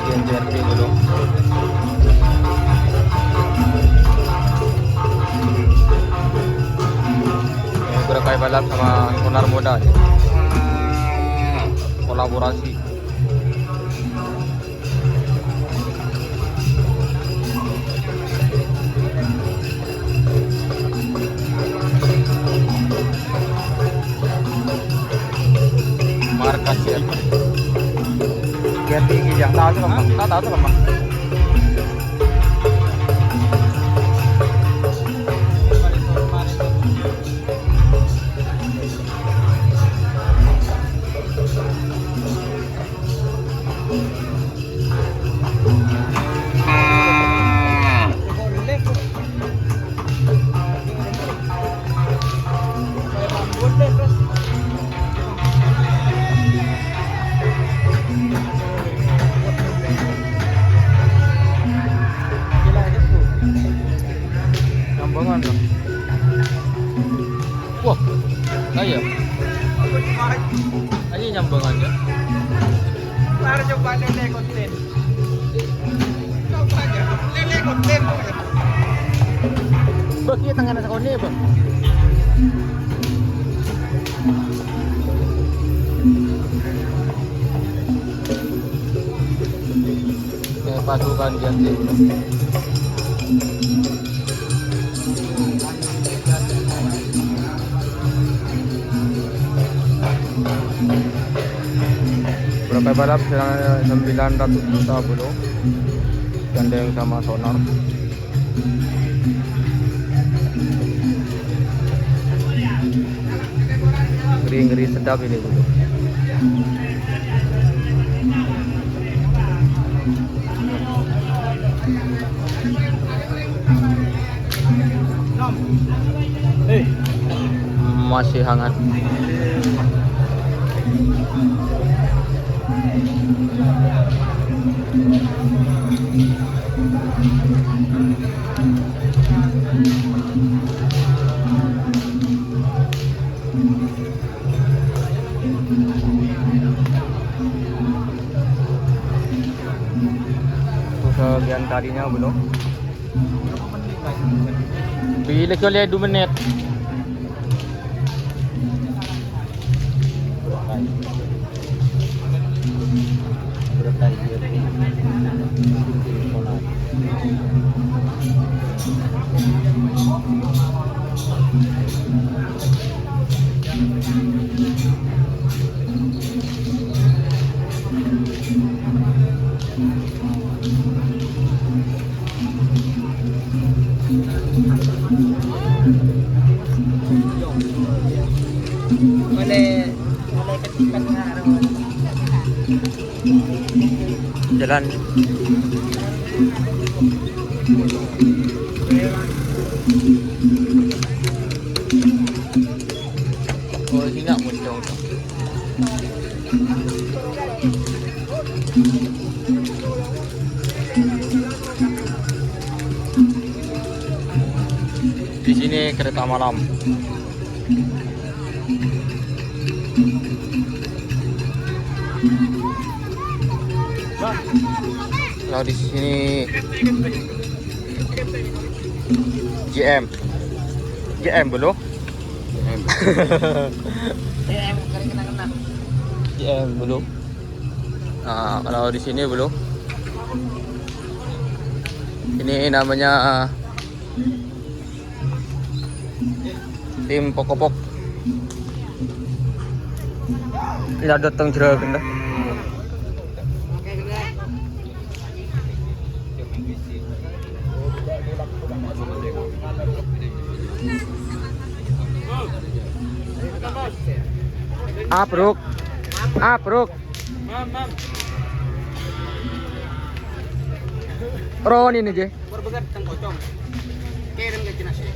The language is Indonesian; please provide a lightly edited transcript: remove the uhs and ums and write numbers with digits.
Yang jersey dulu. Ini berkait balap sama Sonar Muda nih. Kolaborasi. Markas ya. Biar tinggi yang tahu tuh kan, tak tahu tuh kan. Nyambungan dong. Wah, ayo. Ayo nyambungan ya. Para coba lele konten. Coba aja, lele konten. Bagi tengah nasa kau ni bang. Pasukan jantik. Berapa balap 900 juta bro. Gandeng sama Sonar. Ngeri-ngeri sedap ini bro. Masih hangat. Kesekian kalinya belum. Bila kau lihat 2 menit. Boleh ketipan Jalan. Oh, ini nak muncul. Di sini kereta malam. Kalau di sini GM belum? GM belum. Nah, kalau di sini belum. Ini namanya tim Pokopok. Tidak datang jerakan dah. Apruk. Mam. Ron ini je. Berbegat tang kocong. Kirim ke Cina sih.